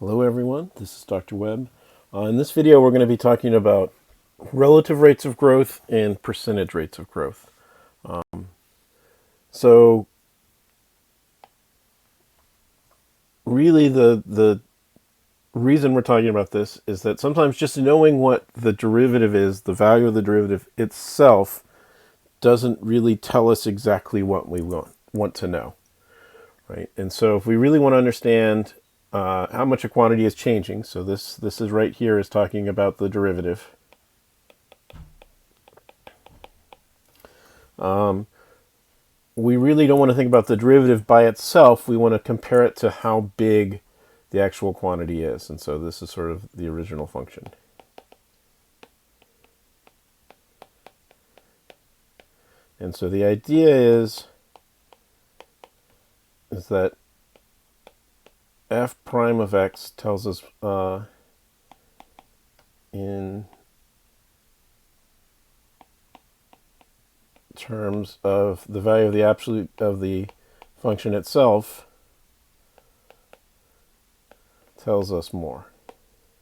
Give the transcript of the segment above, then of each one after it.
Hello everyone, this is Dr. Webb. In this video we're going to be talking about relative rates of growth and percentage rates of growth. So really the reason we're talking about this is that sometimes just knowing what the derivative is, the value of the derivative itself, doesn't really tell us exactly what we want to know, right? And so if we really want to understand how much a quantity is changing, so this is right here is talking about the derivative. We really don't want to think about the derivative by itself. We want to compare it to how big the actual quantity is. And so this is sort of the original function. And so the idea is that f prime of x tells us in terms of the value of the absolute of the function itself tells us more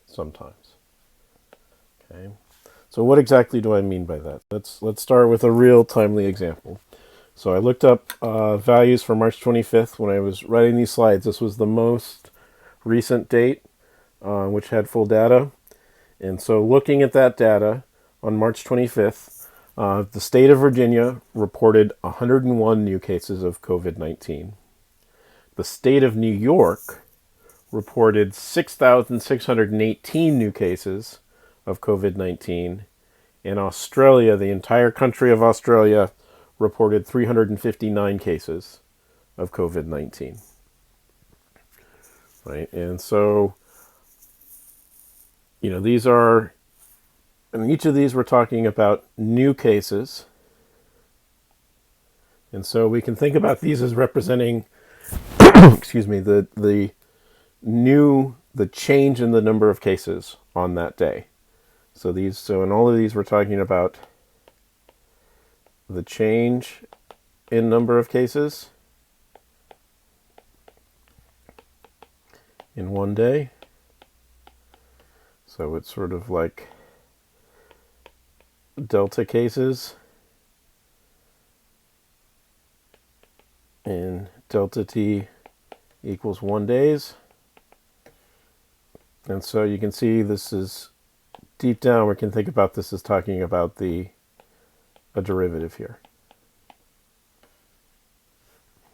sometimes. Okay. So what exactly do I mean by that? Let's start with a real timely example. So I looked up values for March 25th when I was writing these slides. This was the most recent date which had full data. And so looking at that data on March 25th, the state of Virginia reported 101 new cases of COVID-19. The state of New York reported 6,618 new cases of COVID-19. In Australia, the entire country of Australia reported 359 cases of COVID-19. Right? And so, these are, in each of these we're talking about new cases. And so we can think about these as representing, excuse me, the change in the number of cases on that day. So in all of these we're talking about the change in number of cases in one day. So it's sort of like delta cases in delta t equals 1 days. And so you can see this is deep down, we can think about this as talking about a derivative here.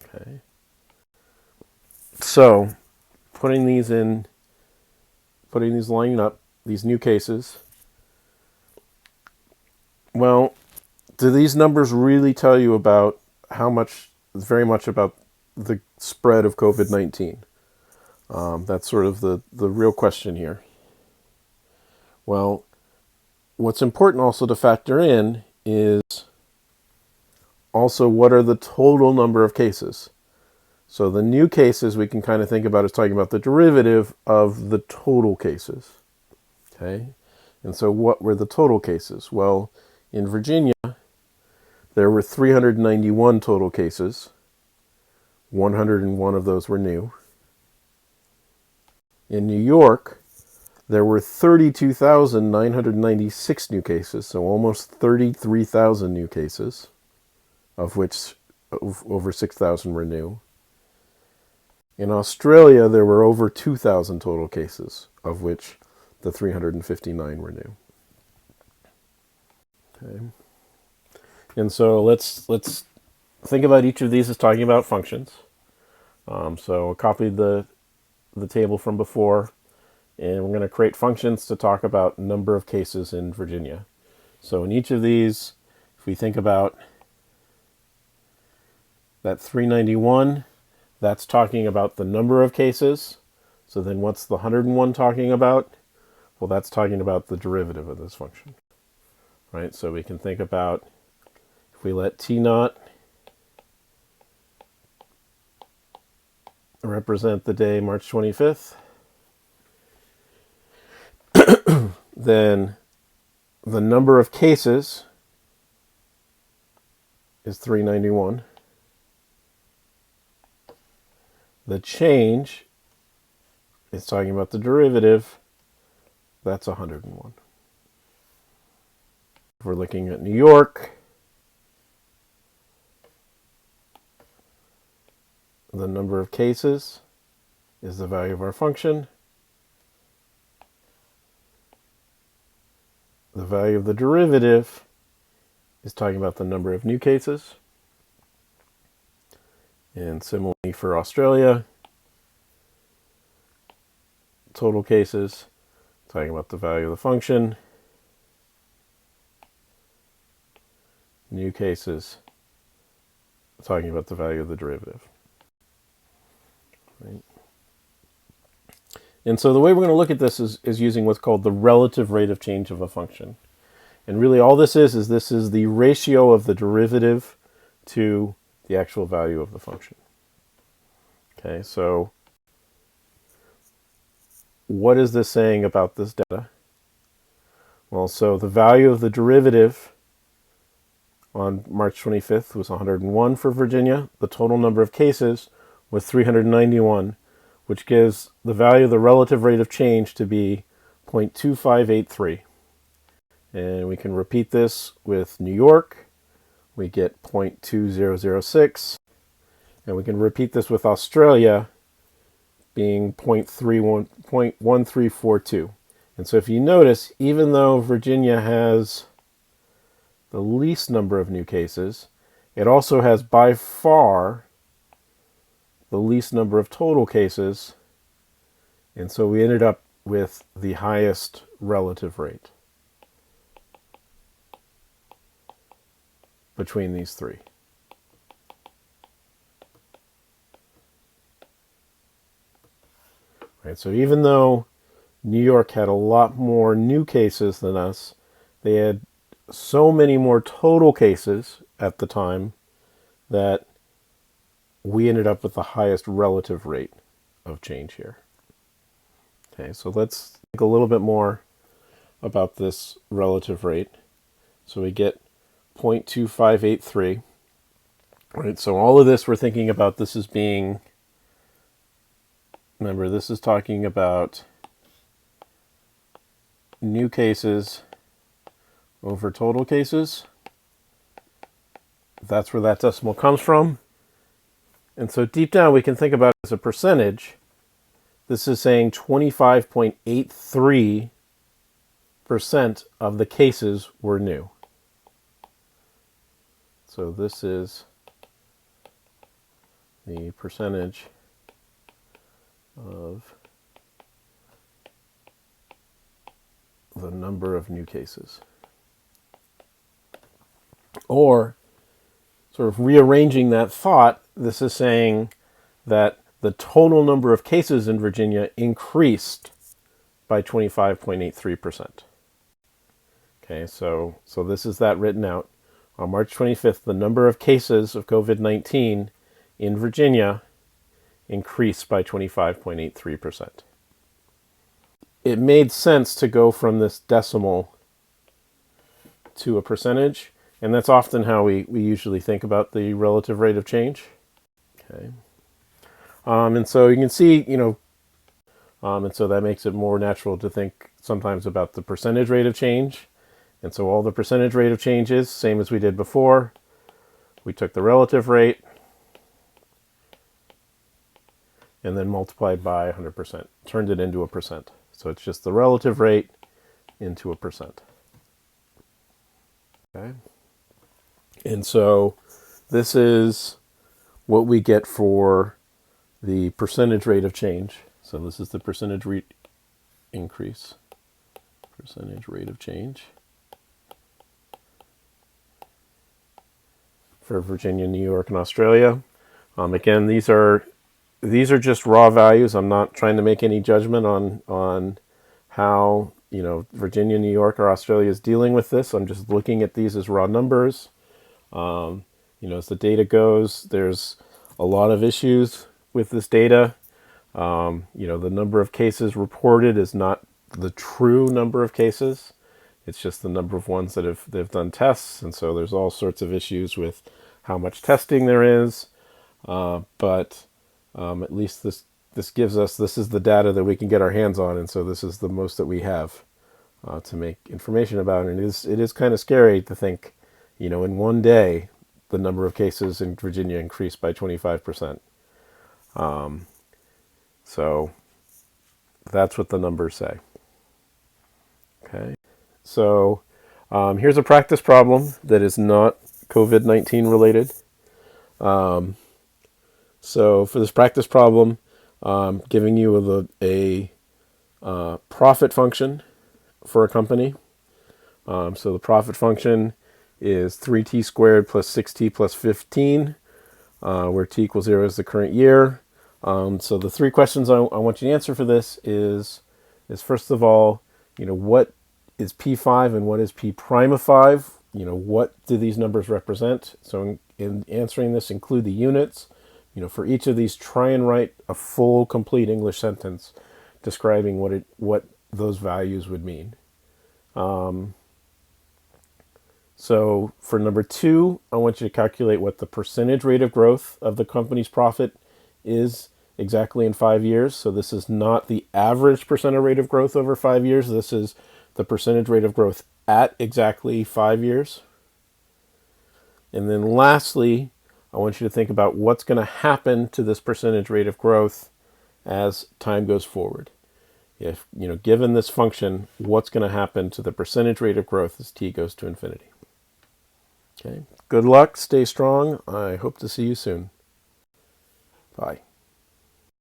Okay. So putting these lining up, these new cases, well, do these numbers really tell you about very much about the spread of COVID-19? That's sort of the real question here. Well, what's important also to factor in is also what are the total number of cases. So the new cases we can kind of think about as talking about the derivative of the total cases. Okay? And so what were the total cases? Well, in Virginia, there were 391 total cases. 101 of those were new. In New York, there were 32,996 new cases, so almost 33,000 new cases, of which over 6,000 were new. In Australia, there were over 2,000 total cases, of which the 359 were new. Okay. And so let's think about each of these as talking about functions. So I copied the table from before, and we're going to create functions to talk about number of cases in Virginia. So in each of these, if we think about that 391, that's talking about the number of cases. So then what's the 101 talking about? Well, that's talking about the derivative of this function. Right? So we can think about, if we let t naught represent the day March 25th, then the number of cases is 391. The change is talking about the derivative, that's 101. If we're looking at New York, the number of cases is the value of our function. The value of the derivative is talking about the number of new cases. And similarly for Australia, total cases, talking about the value of the function. New cases, talking about the value of the derivative. Right? And so the way we're going to look at this is using what's called the relative rate of change of a function. And really all this is this is the ratio of the derivative to the actual value of the function. Okay, so what is this saying about this data? Well, so the value of the derivative on March 25th was 101 for Virginia. The total number of cases was 391, which gives the value of the relative rate of change to be 0.2583. And we can repeat this with New York. We get 0.2006. And we can repeat this with Australia being 0.1342. And so if you notice, even though Virginia has the least number of new cases, it also has by far the least number of total cases. And so we ended up with the highest relative rate between these three. Right, so even though New York had a lot more new cases than us, they had so many more total cases at the time that we ended up with the highest relative rate of change here. Okay, so let's think a little bit more about this relative rate. So we get 0.2583. Right, so all of this we're thinking about this as being, remember, this is talking about new cases over total cases. That's where that decimal comes from. And so deep down we can think about it as a percentage. This is saying 25.83% of the cases were new. So this is the percentage of the number of new cases. Or, sort of rearranging that thought, this is saying that the total number of cases in Virginia increased by 25.83%. Okay, so this is that written out. On March 25th, the number of cases of COVID-19 in Virginia increased by 25.83%. It made sense to go from this decimal to a percentage, and that's often how we usually think about the relative rate of change. Okay. And so you can see, and so that makes it more natural to think sometimes about the percentage rate of change. And so all the percentage rate of change is same as we did before. We took the relative rate and then multiplied by 100%, turned it into a percent. So it's just the relative rate into a percent. Okay. And so this is what we get for the percentage rate of change. So this is the percentage rate increase, percentage rate of change for Virginia, New York, and Australia. Again, these are just raw values. I'm not trying to make any judgment on how Virginia, New York, or Australia is dealing with this. I'm just looking at these as raw numbers. As the data goes, there's a lot of issues with this data. The number of cases reported is not the true number of cases. It's just the number of ones that they've done tests, and so there's all sorts of issues with how much testing there is. But at least this gives us, this is the data that we can get our hands on, and so this is the most that we have to make information about. And it is kind of scary to think, in one day, the number of cases in Virginia increased by 25%. So that's what the numbers say. Okay, so here's a practice problem that is not COVID-19 related. So for this practice problem, giving you a profit function for a company. So the profit function is 3t squared plus 6t plus 15, where t equals 0 is the current year. So the three questions I want you to answer for this is first of all, what is P5 and what is P prime of 5? What do these numbers represent? So in answering this, include the units. For each of these, try and write a full, complete English sentence describing what those values would mean. So for number 2, I want you to calculate what the percentage rate of growth of the company's profit is exactly in 5 years. So this is not the average percent rate of growth over 5 years. This is the percentage rate of growth at exactly 5 years. And then lastly, I want you to think about what's going to happen to this percentage rate of growth as time goes forward. If, given this function, what's going to happen to the percentage rate of growth as t goes to infinity? Okay. Good luck. Stay strong. I hope to see you soon. Bye.